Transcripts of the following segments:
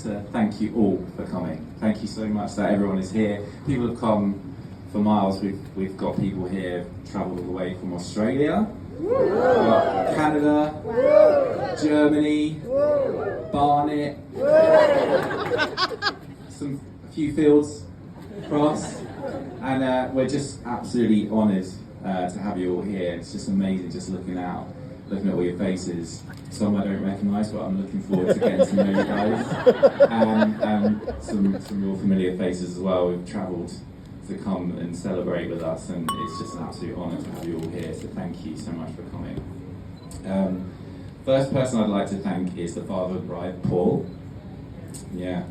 to thank you all for coming. Thank you so much that everyone is here. People have come for miles. We've got people here travelled all the way from Australia, Canada, Germany, Barnet, a few fields across, and we're just absolutely honoured to have you all here. It's just amazing just looking at all your faces. Some I don't recognise, but I'm looking forward to getting to know you guys. And some real familiar faces as well. We've travelled to come and celebrate with us, and it's just an absolute honour to have you all here. So thank you so much for coming. First person I'd like to thank is the father of the bride, Paul. Yeah.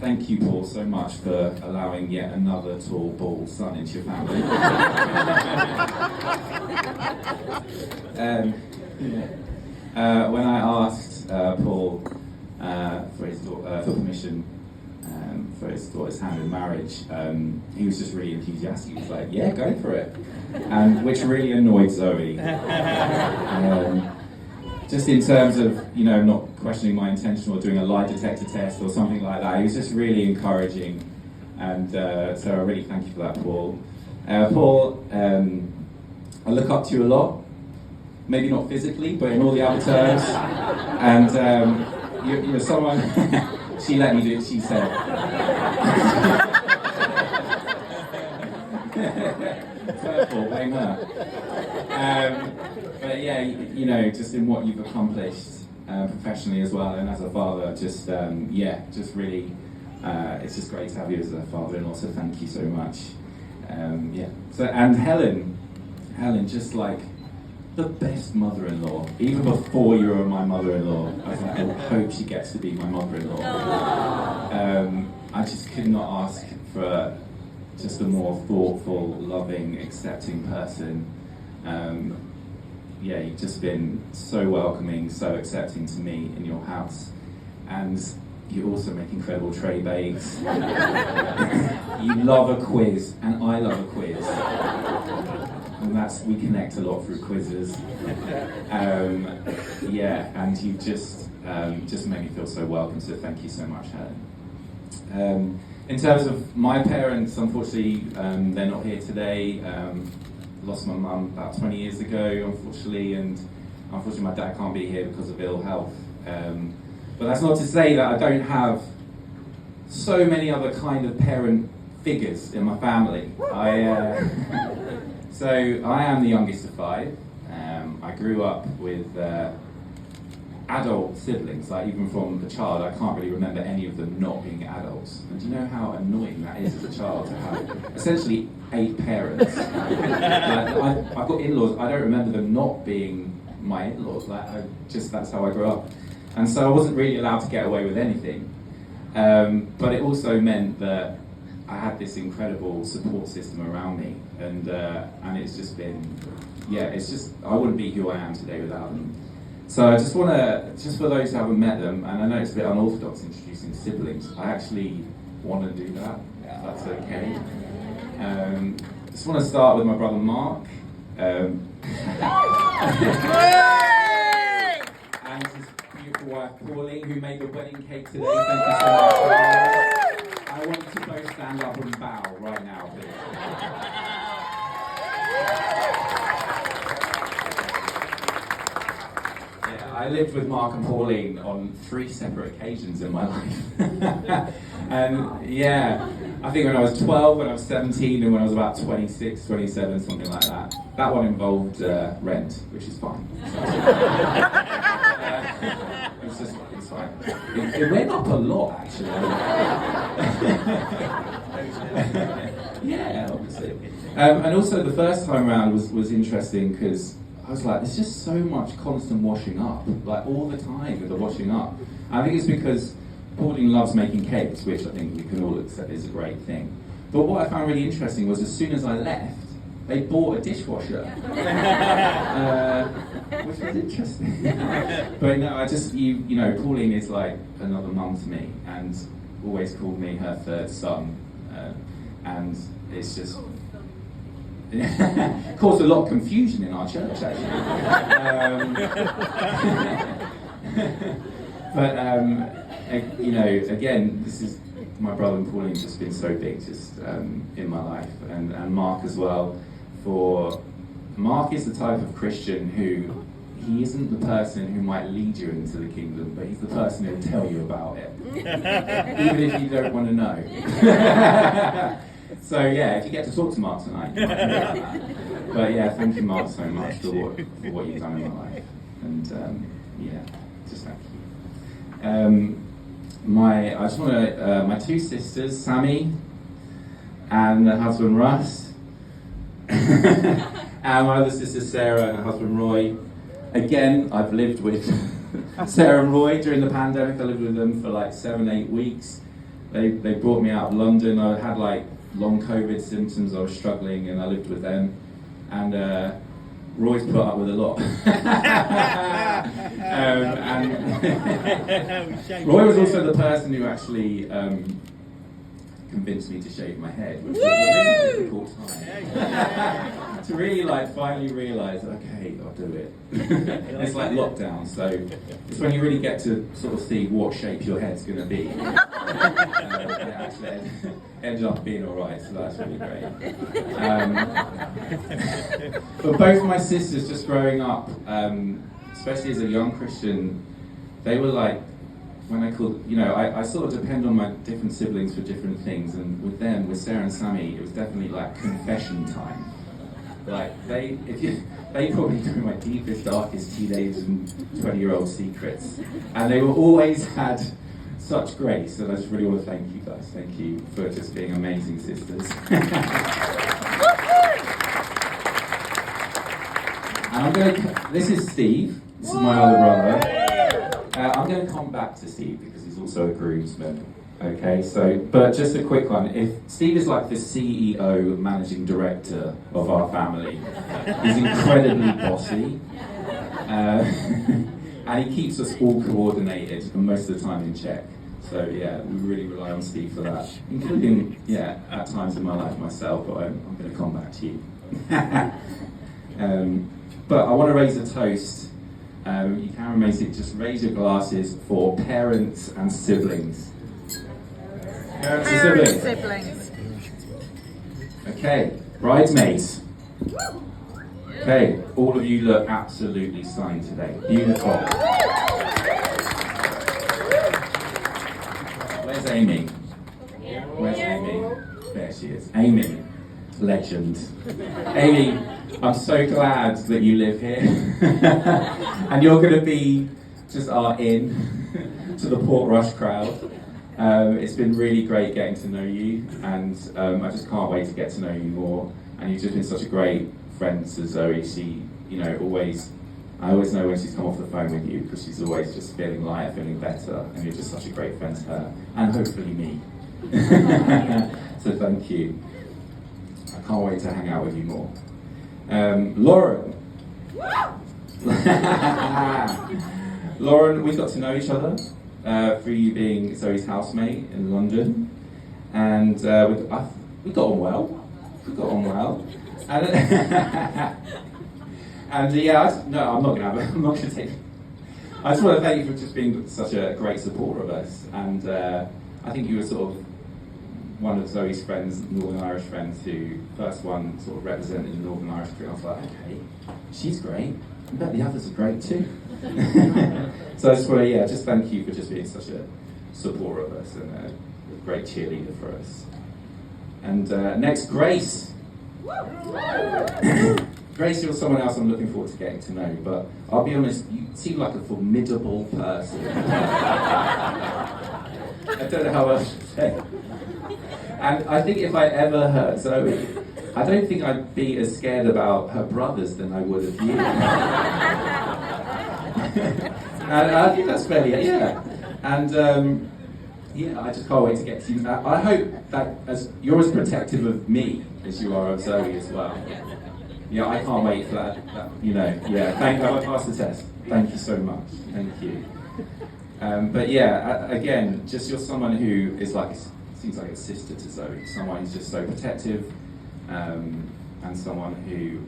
Thank you, Paul, so much for allowing yet another tall, bald son into your family. When I asked Paul for permission for his daughter's hand in marriage, he was just really enthusiastic. He was like, "Yeah, go for it," which really annoyed Zoe. Just in terms of, not questioning my intention or doing a lie detector test or something like that. He was just really encouraging, and so I really thank you for that, Paul. Paul, I look up to you a lot, maybe not physically, but in all the other terms, and you're someone, she let me do it, she said. Purple, blame her. But yeah, just in what you've accomplished professionally as well, and as a father, just really, it's just great to have you as a father-in-law. So thank you so much. So and Helen, just like the best mother-in-law. Even before you were my mother-in-law, I think I hope she gets to be my mother-in-law. I just could not ask for just a more thoughtful, loving, accepting person. You've just been so welcoming, so accepting to me in your house. And you also make incredible tray bakes. You love a quiz, and I love a quiz. And we connect a lot through quizzes. And you just made me feel so welcome, so thank you so much, Helen. In terms of my parents, unfortunately, they're not here today. Lost my mum about 20 years ago, unfortunately, and unfortunately my dad can't be here because of ill health. But that's not to say that I don't have so many other kind of parent figures in my family. So I am the youngest of 5. I grew up with adult siblings, like even from a child, I can't really remember any of them not being adults. And do you know how annoying that is as a child to have essentially 8 parents? I've got in-laws, I don't remember them not being my in-laws. That's how I grew up. And so I wasn't really allowed to get away with anything. But it also meant that I had this incredible support system around me, and it's just been, I wouldn't be who I am today without them. So I just for those who haven't met them, and I know it's a bit unorthodox introducing siblings, I actually want to do that, if that's okay. Just want to start with my brother Mark. And his beautiful wife Pauline, who made the wedding cake today. Thank you so much. I want you to both stand up and bow right now, please. I lived with Mark and Pauline on 3 separate occasions in my life. And I think when I was 12, when I was 17, and when I was about 26, 27, something like that. That one involved rent, which is fine. It's fine. It went up a lot, actually. Obviously. And also the first time around was interesting because I was like, there's just so much constant washing up, like all the time with the washing up. And I think it's because Pauline loves making cakes, which I think we can all accept is a great thing. But what I found really interesting was as soon as I left, they bought a dishwasher, which was interesting. But no, Pauline is like another mum to me, and always called me her third son, and it's just caused a lot of confusion in our church, actually. But again, this is my brother and Pauline's just been so big just in my life, and Mark as well. For Mark is the type of Christian who he isn't the person who might lead you into the kingdom, but he's the person who'll tell you about it, even if you don't want to know. So yeah, if you get to talk to Mark tonight, you might hear that. But yeah, thank you, Mark, so much for what you've done in my life, and just thank you. I just want to my two sisters, Sammy and her husband Russ, and my other sister Sarah and her husband Roy. Again, I've lived with Sarah and Roy during the pandemic. I lived with them for like 7-8 weeks. They brought me out of London. I had like long COVID symptoms. I was struggling, and I lived with them. And Roy's put up with a lot. And Roy was also the person who actually convinced me to shave my head, which was a really difficult time. To really finally realise, okay, I'll do it. It's like lockdown, so it's when you really get to sort of see what shape your head's going to be. It actually ended up being alright, so that's really great. But both of my sisters, just growing up, especially as a young Christian, they were like, when I called, I sort of depend on my different siblings for different things, and with them, with Sarah and Sammy, it was definitely like confession time. Like they probably know my deepest, darkest teenage and 20-year-old secrets, and they were always had such grace, and I just really want to thank you guys. Thank you for just being amazing sisters. And this is Steve. This is my other brother. I'm going to come back to Steve because he's also a groomsman. Okay, but just a quick one. If Steve is like the CEO, managing director of our family, he's incredibly bossy, and he keeps us all coordinated and most of the time in check. So yeah, we really rely on Steve for that, including at times in my life myself. But I'm going to come back to you. But I want to raise a toast. You can raise it. Just raise your glasses for parents and siblings. Parents and siblings. Okay, bridesmaids. Okay, all of you look absolutely stunning today. Beautiful. Where's Amy? Where's Amy? There she is. Amy, legend. Amy, I'm so glad that you live here. And you're going to be just our in to the Portrush crowd. It's been really great getting to know you, and I just can't wait to get to know you more. And you've just been such a great friend to Zoe. She, I always know when she's come off the phone with you, because she's always just feeling lighter, feeling better, and you're just such a great friend to her, and hopefully me. So thank you. I can't wait to hang out with you more. Lauren. Lauren, we got to know each other through you being Zoe's housemate in London, and we got on well. And, I'm not going to take. I just want to thank you for just being such a great supporter of us, and I think you were sort of one of Zoe's friends, Northern Irish friends, who first one sort of represented the Northern Irish crew. I was like, okay, she's great. I bet the others are great too. So I just want to, just thank you for just being such a supporter of us and a great cheerleader for us. And next, Grace. Grace, you're someone else I'm looking forward to getting to know, but I'll be honest, you seem like a formidable person. I don't know how else to say. And I think if I ever hurt Zoe, I don't think I'd be as scared about her brothers than I would of you. And I think that's fairly, And I just can't wait to get to you. I hope that you're as protective of me as you are of Zoe as well. Yeah, I can't wait for that. Thank you. I passed the test. Thank you so much. Thank you. But again, just you're someone who is seems like a sister to Zoe. Someone who's just so protective, and someone who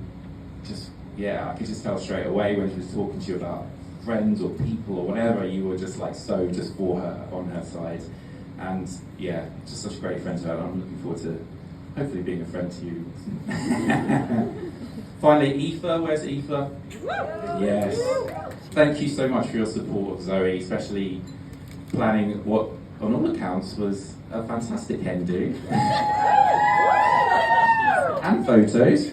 just, I could just tell straight away when she was talking to you about friends or people or whatever, you were just like so just for her, on her side. And yeah, just such a great friend to her. I'm looking forward to hopefully being a friend to you. Finally, Aoife, where's Aoife? Yes. Thank you so much for your support of Zoe, especially planning what, on all accounts, was a fantastic hen do. And photos.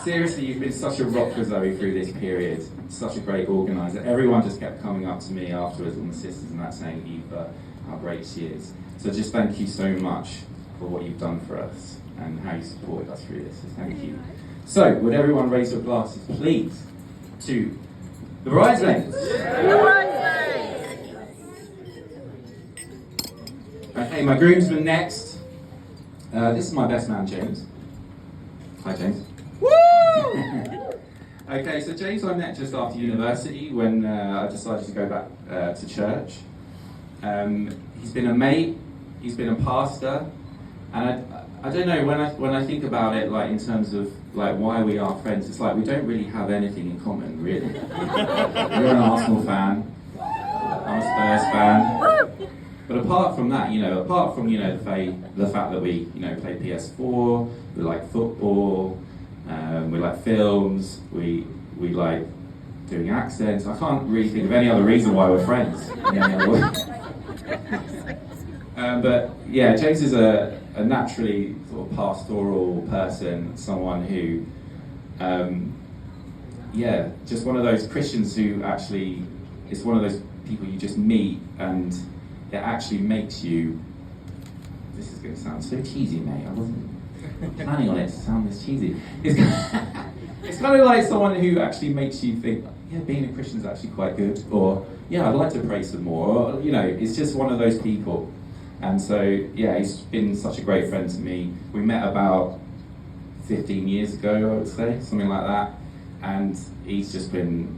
Seriously, you've been such a rock for Zoe through this period. Such a great organiser. Everyone just kept coming up to me afterwards, all the sisters and that, saying, Aoife, how great she is. So just thank you so much for what you've done for us and how you supported us through this. So thank you. So, would everyone raise your glasses, please, to the bridesmaids? Okay, my groomsmen next. This is my best man, James. Hi, James. Woo! Okay, so James I met just after university when I decided to go back to church. He's been a mate, he's been a pastor, and I don't know, when I think about it, like in terms of like why we are friends, it's like we don't really have anything in common, really. You're an Arsenal fan, I'm a Spurs fan. But apart from that, the fact that we, play PS4, we like football, we like films, we like doing accents. I can't really think of any other reason why we're friends. But yeah, James is a naturally sort of pastoral person, someone who, just one of those Christians who actually is one of those people you just meet and it actually makes you, this is going to sound so cheesy, mate, I wasn't planning on it to sound this cheesy. It's kind of like someone who actually makes you think, yeah, being a Christian is actually quite good, or yeah, I'd like to pray some more, or, it's just one of those people. And so, yeah, he's been such a great friend to me. We met about 15 years ago, I would say, something like that, and he's just been,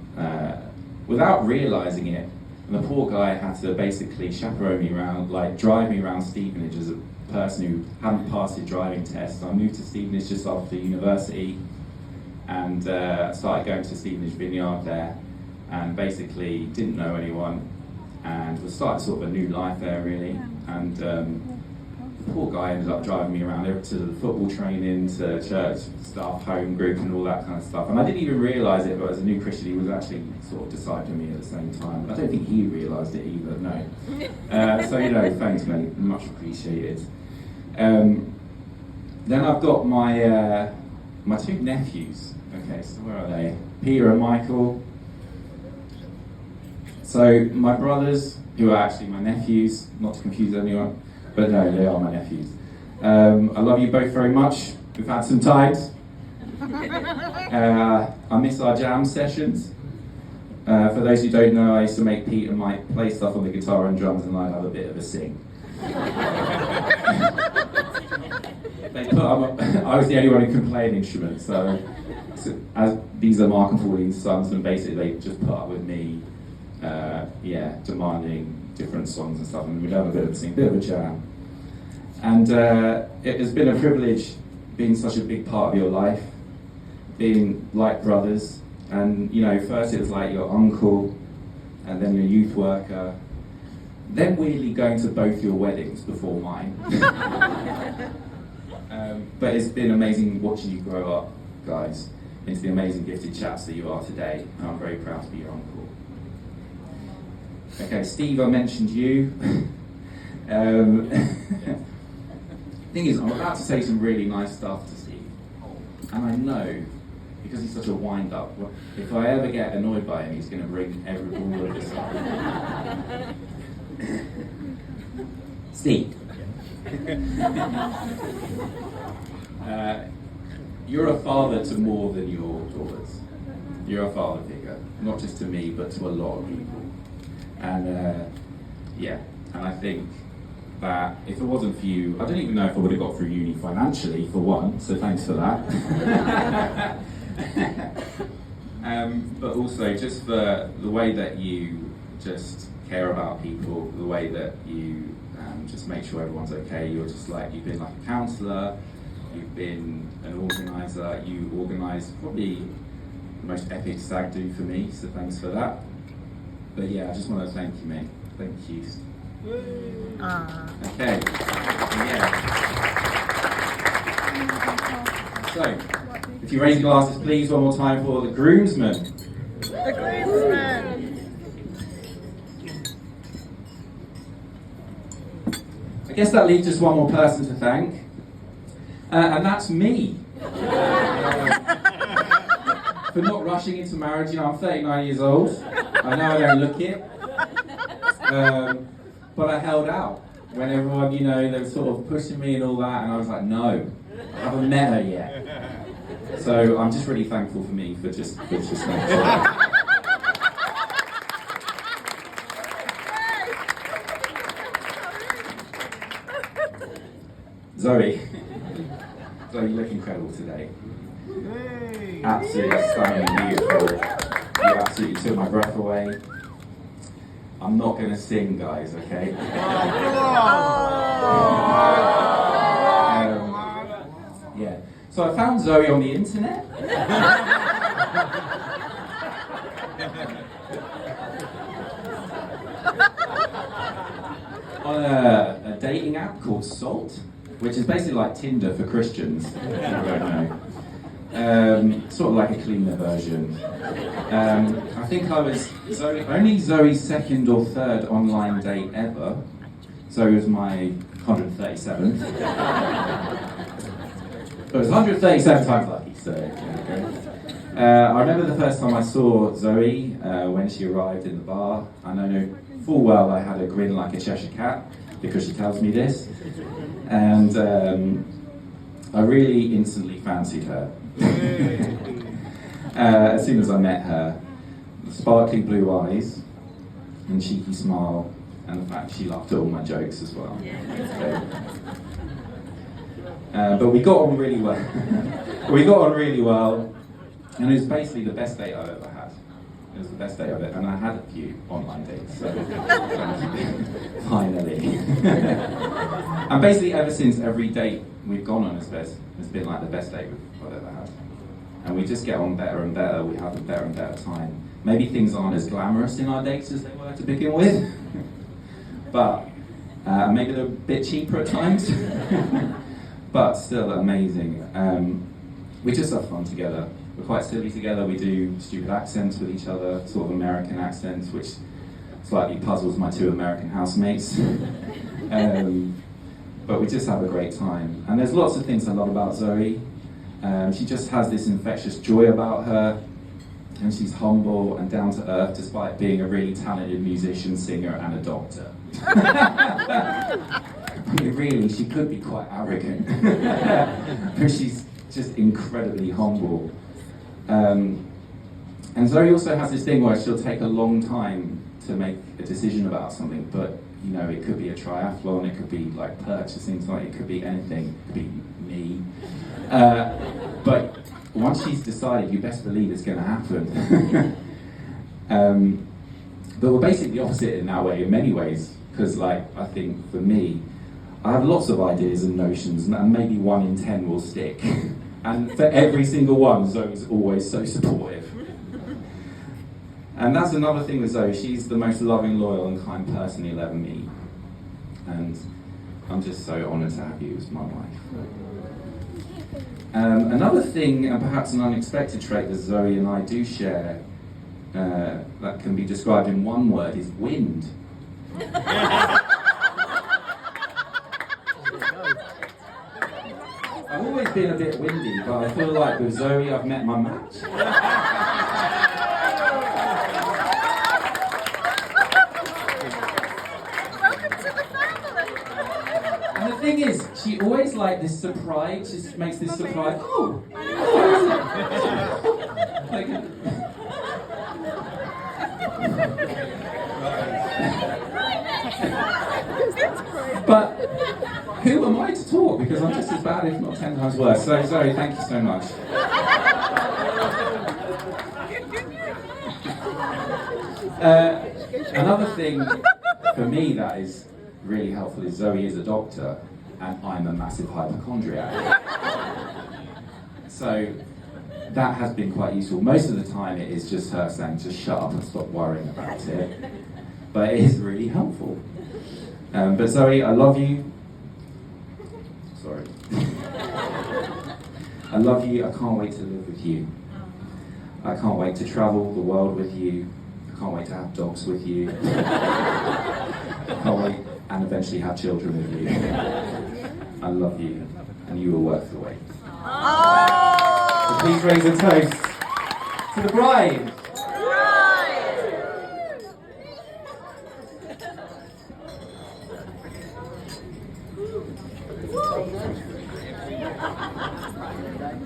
without realising it, and the poor guy had to basically chaperone me around, like drive me around Stevenage as a person who hadn't passed his driving test. I moved to Stevenage just after university and started going to Stevenage Vineyard there, and basically didn't know anyone and was starting sort of a new life there really. And the poor guy ended up driving me around to the football training, to church staff home group and all that kind of stuff. And I didn't even realise it, but as a new Christian, he was actually sort of discipling me at the same time. I don't think he realised it either, no. So, thanks mate, much appreciated. Then I've got my two nephews. Okay, so where are they? Peter and Michael. So my brothers, who are actually my nephews, not to confuse anyone, but no, they are my nephews. I love you both very much. We've had some times. I miss our jam sessions. For those who don't know, I used to make Pete and Mike play stuff on the guitar and drums, and I'd have a bit of a sing. I was the only one who could play an instrument, so as these are Mark and Pauline's sons, and basically they just put up with me, demanding different songs and stuff, and we'd have a bit of a sing, a bit of a jam. And it has been a privilege being such a big part of your life, being like brothers, and first it was like your uncle, and then your youth worker, then weirdly going to both your weddings before mine. But it's been amazing watching you grow up, guys, into the amazing gifted chaps that you are today, and I'm very proud to be your uncle. Okay, Steve, I mentioned you. Thing is, I'm about to say some really nice stuff to Steve, and I know, because he's such a wind-up, if I ever get annoyed by him, he's going to bring all of this up. Steve. You're a father to more than your daughters. You're a father figure, not just to me, but to a lot of people. And and I think that if it wasn't for you, I don't even know if I would have got through uni financially, for one, so thanks for that. But also just for the way that you just care about people, the way that you just make sure everyone's okay. You've been like a counsellor, you've been an organiser, you organised probably the most epic stag do for me, so thanks for that. But yeah, I just want to thank you, mate. Thank you. Okay. Yeah. So, if you raise your glasses, please, one more time for the groomsmen. The groomsmen. I guess that leaves just one more person to thank, and that's me. For not rushing into marriage. You know, I'm 39 years old. I know I don't look it, but I held out when everyone, you know, they were sort of pushing me and all that, and I was like, no, I haven't met her yet. So I'm just really thankful for me for just making sure. Zoe, you look incredible today. Absolutely stunning, beautiful. You absolutely took my breath away. I'm not going to sing, guys, okay? Yeah. So I found Zoe on the internet. On a dating app called Salt, which is basically like Tinder for Christians, if you don't know. Sort of like a cleaner version. I think I was only Zoe's second or third online date ever. Zoe was my 137th. But it was 137 times lucky, so there we go. I remember the first time I saw Zoe when she arrived in the bar. I know full well I had a grin like a Cheshire cat because she tells me this. And I really instantly fancied her. As soon as I met her, the sparkly blue eyes and cheeky smile, and the fact she laughed at all my jokes as well. But we got on really well. And it was basically the best date I've ever had. It was the best day of it, and I had a few online dates, so finally. And basically ever since, every date we've gone on has been like the best date I've ever had. And we just get on better and better, we have a better and better time. Maybe things aren't as glamorous in our dates as they were to begin with, but maybe they're a bit cheaper at times, but still amazing. We just have fun together. We're quite silly together. We do stupid accents with each other, sort of American accents, which slightly puzzles my two American housemates. But we just have a great time. And there's lots of things I love about Zoe. She just has this infectious joy about her, and she's humble and down to earth despite being a really talented musician, singer, and a doctor. I mean, really, she could be quite arrogant, but she's just incredibly humble. And Zoe also has this thing where she'll take a long time to make a decision about something, but you know, it could be a triathlon, it could be like purchasing something, it could be anything, it could be me. But once she's decided, you best believe it's going to happen. But we're basically the opposite in that way, in many ways, because like, I think for me, I have lots of ideas and notions, and maybe 1 in 10 will stick. And for every single one, Zoe's always so supportive. And that's another thing with Zoe, she's the most loving, loyal and kind person you'll ever meet. And I'm just so honoured to have you as my wife. Another thing, and perhaps an unexpected trait that Zoe and I do share, that can be described in one word, is wind. I've always been a bit windy, but I feel like with Zoe I've met my match. Welcome to the family. And the thing is, she always like this surprise, just makes this surprise, oh! Like, but who am I to talk? Because I'm just as bad, if not 10 times worse. So Zoe, thank you so much. Another thing for me that is really helpful is Zoe is a doctor and I'm a massive hypochondriac. So that has been quite useful. Most of the time it is just her saying, just shut up and stop worrying about it. But it is really helpful. But Zoe, I love you. Sorry. I love you. I can't wait to live with you. I can't wait to travel the world with you. I can't wait to have dogs with you. I can't wait and eventually have children with you. I love you, and you are worth the wait. So please raise a toast to the bride.